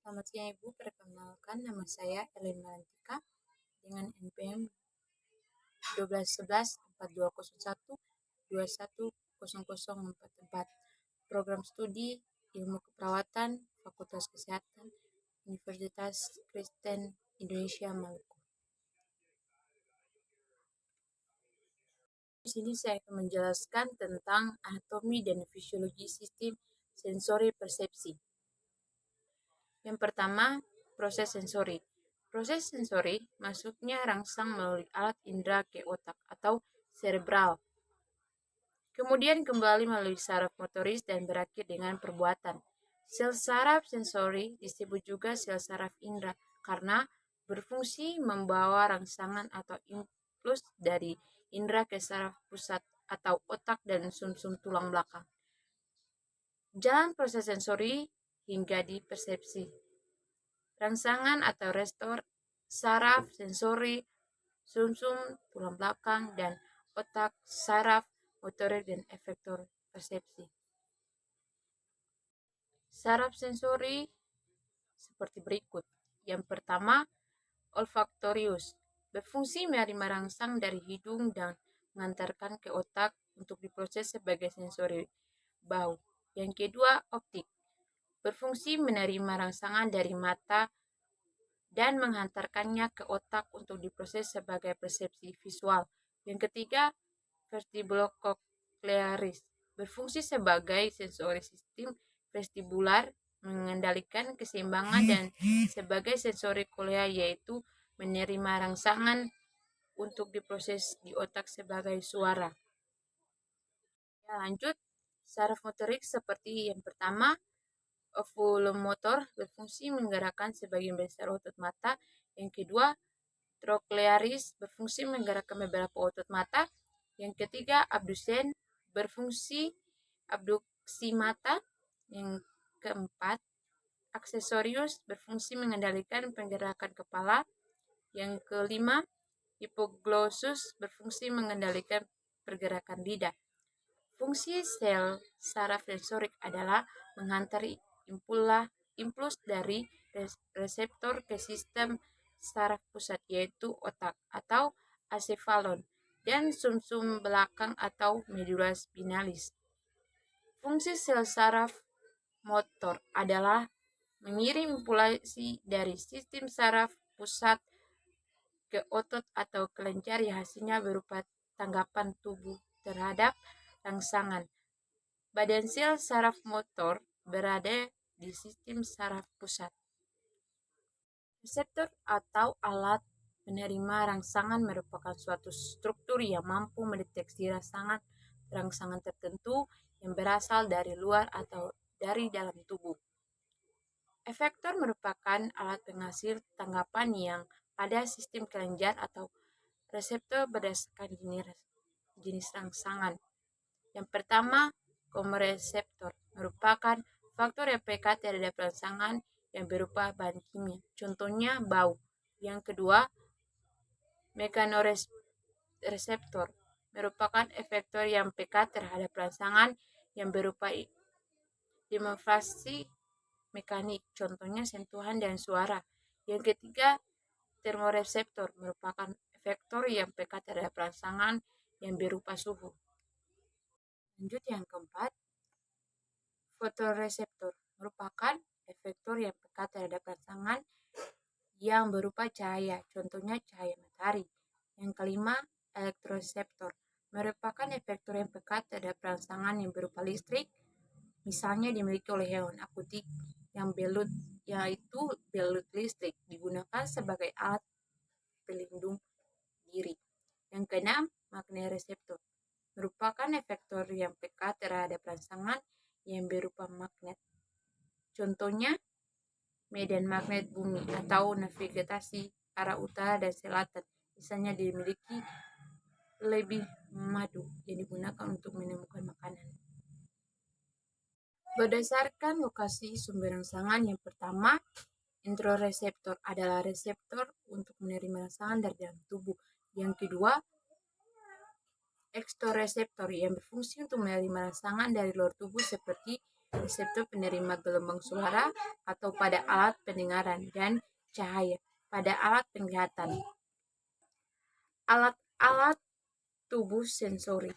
Selamat siang Ibu, perkenalkan nama saya Ellen Marantika dengan NPM 1211 4201 210044. Program studi Ilmu Keperawatan Fakultas Kesehatan Universitas Kristen Indonesia Maluku. Di sini saya akan menjelaskan tentang anatomi dan fisiologi sistem sensori persepsi. Yang pertama, proses sensori. Proses sensori masuknya rangsang melalui alat indera ke otak atau cerebral. Kemudian kembali melalui saraf motoris dan berakhir dengan perbuatan. Sel saraf sensori disebut juga sel saraf indera karena berfungsi membawa rangsangan atau impuls dari indera ke saraf pusat atau otak dan sumsum tulang belakang. Jalan proses sensori hingga di persepsi. Rangsangan atau restor, saraf, sensori, sumsum, tulang belakang, dan otak, saraf, motorik, dan efektor persepsi. Saraf sensori seperti berikut. Yang pertama, olfaktorius. Berfungsi menerima rangsang dari hidung dan mengantarkan ke otak untuk diproses sebagai sensori bau. Yang kedua, optik. Berfungsi menerima rangsangan dari mata dan menghantarkannya ke otak untuk diproses sebagai persepsi visual. Yang ketiga, vestibulocochlearis. Berfungsi sebagai sensori sistem vestibular, mengendalikan keseimbangan dan sebagai sensori kolea yaitu menerima rangsangan untuk diproses di otak sebagai suara. Ya, lanjut, saraf motorik seperti yang pertama, oculomotor berfungsi menggerakkan sebagian besar otot mata. Yang kedua, troclearis berfungsi menggerakkan beberapa otot mata. Yang ketiga, abdusen berfungsi abduksi mata. Yang keempat, aksesorius berfungsi mengendalikan pergerakan kepala. Yang kelima, hipoglossus berfungsi mengendalikan pergerakan lidah. Fungsi sel saraf sensorik adalah menghantar impuls dari reseptor ke sistem saraf pusat yaitu otak atau acephalon dan sumsum belakang atau medula spinalis. Fungsi sel saraf motor adalah mengirim impulsi dari sistem saraf pusat ke otot atau kelenjar yang hasilnya berupa tanggapan tubuh terhadap rangsangan. Badan sel saraf motor berada di sistem saraf pusat. Reseptor atau alat menerima rangsangan merupakan suatu struktur yang mampu mendeteksi rangsangan tertentu yang berasal dari luar atau dari dalam tubuh. Efektor merupakan alat penghasil tanggapan yang pada sistem kelenjar atau reseptor berdasarkan jenis rangsangan. Yang pertama, komoreseptor merupakan faktor efek terhadap rangsangan yang berupa bahan kimia, contohnya bau. Yang kedua, mekanoreseptor merupakan efektor yang peka terhadap rangsangan yang berupa demonstrasi mekanik, contohnya sentuhan dan suara. Yang ketiga, termoreseptor merupakan efektor yang peka terhadap rangsangan yang berupa suhu. Lanjut yang keempat, fotoreseptor merupakan efektor yang peka terhadap rangsangan yang berupa cahaya, contohnya cahaya matahari. Yang kelima, elektroreseptor merupakan efektor yang peka terhadap rangsangan yang berupa listrik, misalnya dimiliki oleh hewan akuatik yang yaitu belut listrik digunakan sebagai alat pelindung diri. Yang keenam, magnetreseptor merupakan efektor yang peka terhadap rangsangan yang berupa magnet. Contohnya, medan magnet bumi atau navigasi arah utara dan selatan, misalnya dimiliki lebih madu yang digunakan untuk menemukan makanan. Berdasarkan lokasi sumber rangsangan, yang pertama, introreseptor adalah reseptor untuk menerima rangsangan dari dalam tubuh. Yang kedua, ekstoreseptor yang berfungsi untuk menerima rangsangan dari luar tubuh seperti reseptor penerima gelombang suara atau pada alat pendengaran, dan cahaya pada alat penglihatan. Alat-alat tubuh sensori.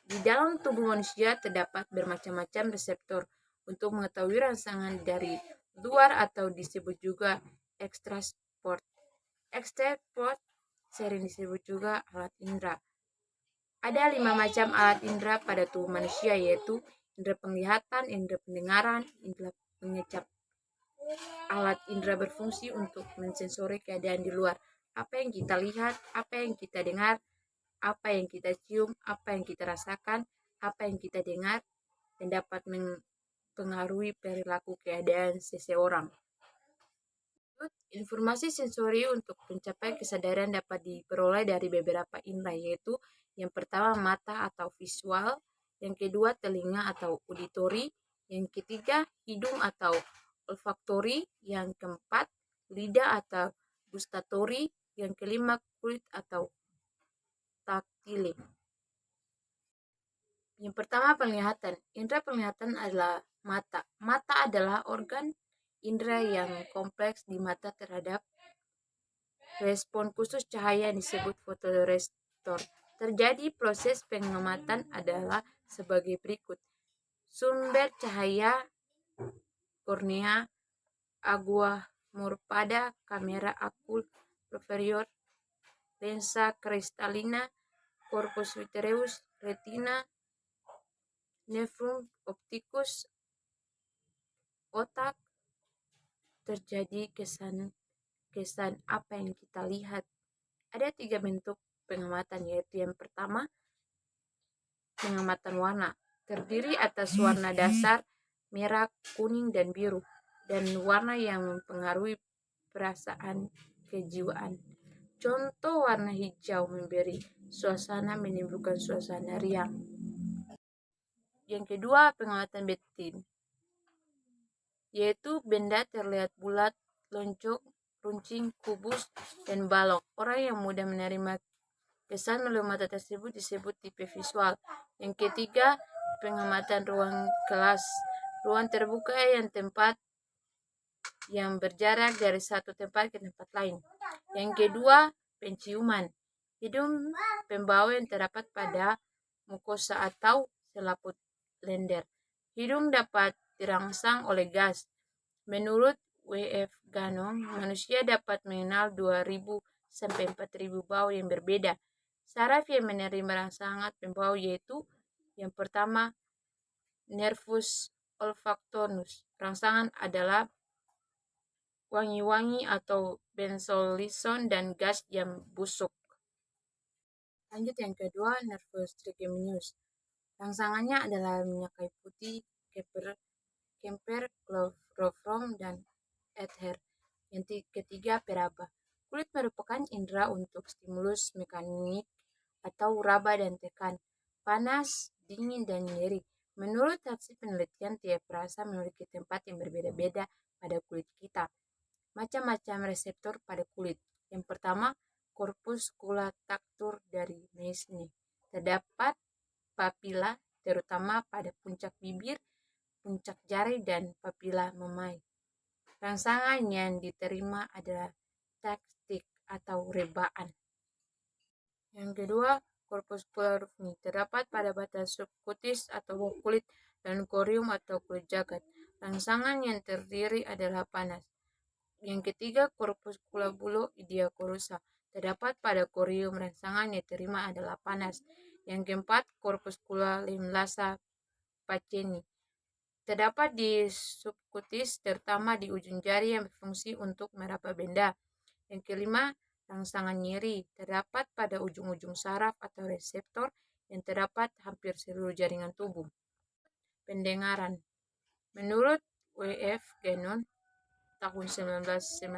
Di dalam tubuh manusia terdapat bermacam-macam reseptor untuk mengetahui rangsangan dari luar atau disebut juga ekstraksport. Ekstraksport sering disebut juga alat indera. Ada 5 macam alat indera pada tubuh manusia, yaitu indera penglihatan, indera pendengaran, indera pengecap. Alat indera berfungsi untuk mensensori keadaan di luar. Apa yang kita lihat, apa yang kita dengar, apa yang kita cium, apa yang kita rasakan, apa yang kita dengar, dan dapat mempengaruhi perilaku keadaan seseorang. Informasi sensori untuk mencapai kesadaran dapat diperoleh dari beberapa indera, yaitu yang pertama mata atau visual, yang kedua telinga atau auditori, yang ketiga hidung atau olfaktori, yang keempat lidah atau gustatori, yang kelima kulit atau taktile. Yang pertama penglihatan. Indera penglihatan adalah mata. Mata adalah organ indera yang kompleks di mata terhadap respon khusus cahaya yang disebut fotoreseptor. Terjadi proses pengamatan adalah sebagai berikut. Sumber cahaya, kornea, agua murpada, kamera akul superior, lensa kristalina, corpus vitreus, retina, nervum opticus, otak. Terjadi kesan apa yang kita lihat. Ada 3 bentuk pengamatan, yaitu yang pertama pengamatan warna, terdiri atas warna dasar merah, kuning, dan biru, dan warna yang mempengaruhi perasaan kejiwaan. Contoh warna hijau memberi suasana, menimbulkan suasana riang. Yang kedua pengamatan batin, yaitu benda terlihat bulat, lonjong, runcing, kubus, dan balok. Orang yang mudah menerima kesan melalui mata tersebut disebut tipe visual. Yang ketiga, pengamatan ruang kelas, ruang terbuka yang berjarak dari satu tempat ke tempat lain. Yang kedua, penciuman, hidung pembawa yang terdapat pada mukosa atau selaput lender. Hidung dapat dirangsang oleh gas. Menurut W.F. Ganong, manusia dapat mengenal 2.000 sampai 4.000 bau yang berbeda. Saraf yang menerima rangsangan pembau yaitu yang pertama nervus olfactorius. Rangsangan adalah wangi-wangi atau benzolisone dan gas yang busuk. Lanjut yang kedua, nervus trigeminus. Rangsangannya adalah minyak kayu putih, kemper, kloroform, dan ether. Yang ketiga, peraba. Kulit merupakan indera untuk stimulus mekanik atau raba dan tekan, panas, dingin, dan nyeri. Menurut hasil penelitian, tiap rasa memiliki tempat yang berbeda-beda pada kulit kita. Macam-macam reseptor pada kulit. Yang pertama, korpus taktur dari Meissner. Terdapat papila, terutama pada puncak bibir, puncak jari, dan papila mammae. Rangsangan yang diterima adalah taktik atau rebaan. Yang kedua, korpus pluriforme terdapat pada batas subkutis atau bawah kulit dan korium atau kulit jagat. Rangsangan yang terdiri adalah panas. Yang ketiga, korpus idiocorosa terdapat pada korium. Rangsangan yang diterima adalah panas. Yang keempat, korpus limlasa paceni terdapat di subkutis, terutama di ujung jari yang berfungsi untuk meraba benda. Yang kelima, rangsangan nyeri terdapat pada ujung-ujung saraf atau reseptor yang terdapat hampir seluruh jaringan tubuh. Pendengaran. Menurut W.F. Gannon tahun 1991,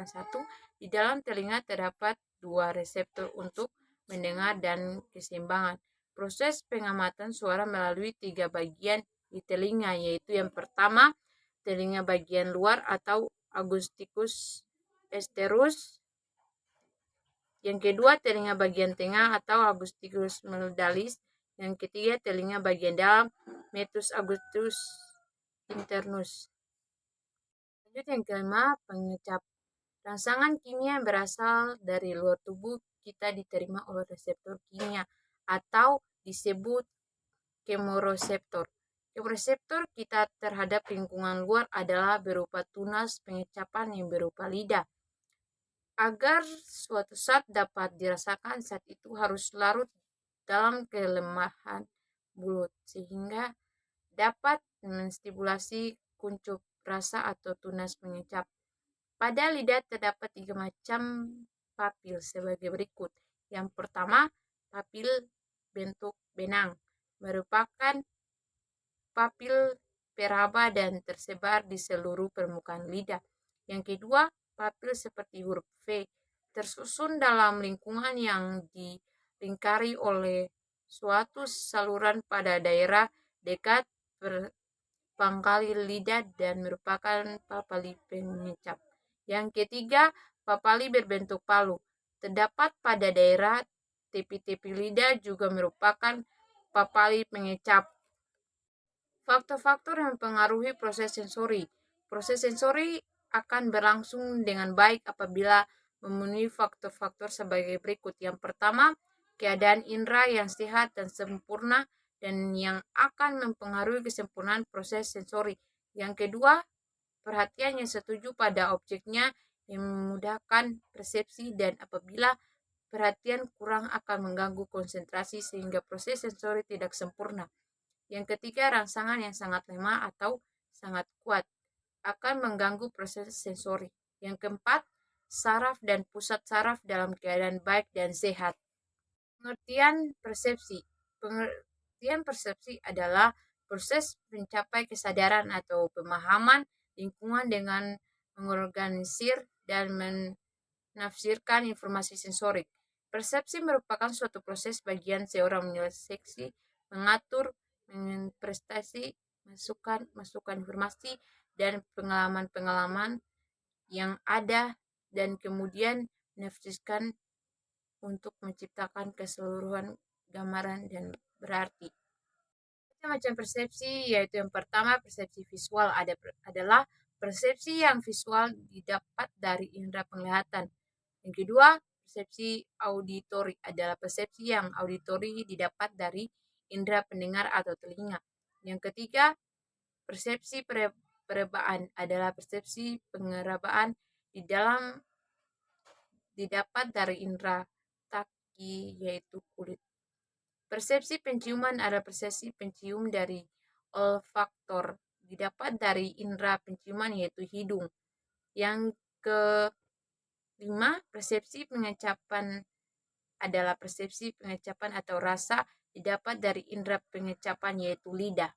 di dalam telinga terdapat 2 reseptor untuk mendengar dan keseimbangan. Proses pengamatan suara melalui 3 bagian di telinga, yaitu yang pertama, telinga bagian luar atau Agusticus exterus. Yang kedua, telinga bagian tengah atau Agusticus medullaris. Yang ketiga, telinga bagian dalam Metus Augustus internus. Lanjut yang kelima, pengecap. Rangsangan kimia yang berasal dari luar tubuh kita diterima oleh reseptor kimia atau disebut kemoreseptor. Kemoreseptor kita terhadap lingkungan luar adalah berupa tunas pengecapan yang berupa lidah. Agar suatu zat dapat dirasakan, zat itu harus larut dalam kelemahan mulut sehingga dapat menstimulasi kuncup rasa atau tunas pengecap. Pada lidah terdapat 3 macam papil sebagai berikut. Yang pertama, papil bentuk benang, merupakan papil peraba dan tersebar di seluruh permukaan lidah. Yang kedua, papil seperti huruf V, tersusun dalam lingkungan yang dilingkari oleh suatu saluran pada daerah dekat pangkal lidah dan merupakan papali pengecap. Yang ketiga, papali berbentuk palu. Terdapat pada daerah tepi-tepi lidah juga merupakan papali pengecap. Faktor-faktor yang mempengaruhi proses sensori. Proses sensori akan berlangsung dengan baik apabila memenuhi faktor-faktor sebagai berikut. Yang pertama, keadaan indera yang sehat dan sempurna dan yang akan mempengaruhi kesempurnaan proses sensori. Yang kedua, perhatian yang setuju pada objeknya yang memudahkan persepsi, dan apabila perhatian kurang akan mengganggu konsentrasi sehingga proses sensori tidak sempurna. Yang ketiga, rangsangan yang sangat lemah atau sangat kuat akan mengganggu proses sensori. Yang keempat, saraf dan pusat saraf dalam keadaan baik dan sehat. Pengertian persepsi. Pengertian persepsi adalah proses mencapai kesadaran atau pemahaman lingkungan dengan mengorganisir dan menafsirkan informasi sensorik. Persepsi merupakan suatu proses bagian seorang menyeleksi, mengatur, menginterpretasi, masukan informasi dan pengalaman-pengalaman yang ada dan kemudian menafsirkan untuk menciptakan keseluruhan gambaran dan berarti. Macam persepsi yaitu yang pertama, persepsi visual adalah persepsi yang visual didapat dari indera penglihatan. Yang kedua, persepsi auditori adalah persepsi yang auditori didapat dari indera pendengar atau telinga. Yang ketiga, persepsi perebaan adalah persepsi pengerabaan didapat dari indera taki yaitu kulit. Persepsi penciuman adalah persepsi pencium dari olfaktor, didapat dari indera penciuman yaitu hidung. Yang kelima, persepsi pengecapan adalah persepsi pengecapan atau rasa didapat dari indera pengecapan yaitu lidah.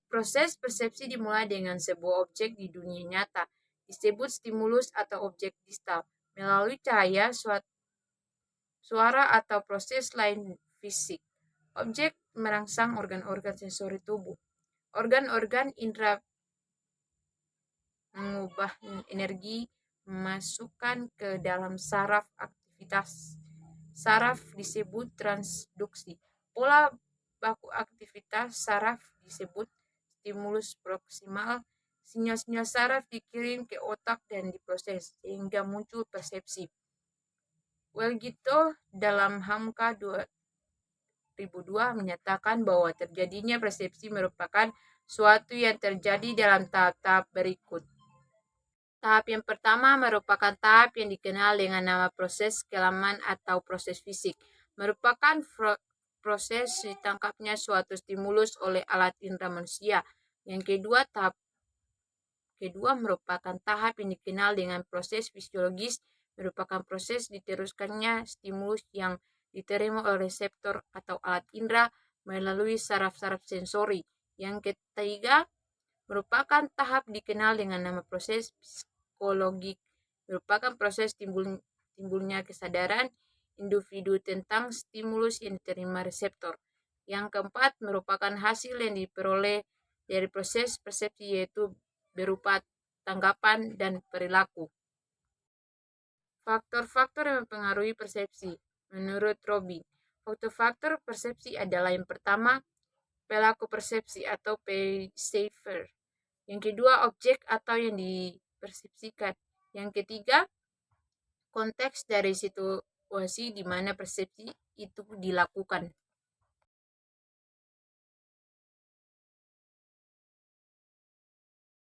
Proses persepsi dimulai dengan sebuah objek di dunia nyata, disebut stimulus atau objek distal, melalui cahaya, suara atau proses lain fisik. Objek merangsang organ-organ sensori tubuh. Organ-organ indera mengubah energi masukkan ke dalam saraf. Aktivitas saraf disebut transduksi. Pola baku aktivitas saraf disebut stimulus proksimal. Sinyal-sinyal saraf dikirim ke otak dan diproses sehingga muncul persepsi. Welgito dalam Hamka 2002 menyatakan bahwa terjadinya persepsi merupakan suatu yang terjadi dalam tahap-tahap berikut. Tahap yang pertama merupakan tahap yang dikenal dengan nama proses kealaman atau proses fisik. Merupakan proses ditangkapnya suatu stimulus oleh alat indera manusia. Yang kedua, tahap kedua merupakan tahap yang dikenal dengan proses fisiologis, merupakan proses diteruskannya stimulus yang diterima oleh reseptor atau alat indera melalui saraf-saraf sensori. Yang ketiga merupakan tahap dikenal dengan nama proses psikologik, merupakan proses timbulnya kesadaran individu tentang stimulus yang diterima reseptor. Yang keempat merupakan hasil yang diperoleh dari proses persepsi yaitu berupa tanggapan dan perilaku. Faktor-faktor yang mempengaruhi persepsi. Menurut Robin, faktor-faktor persepsi adalah yang pertama, pelaku persepsi atau perceiver. Yang kedua, objek atau yang dipersepsikan. Yang ketiga, konteks dari situasi di mana persepsi itu dilakukan.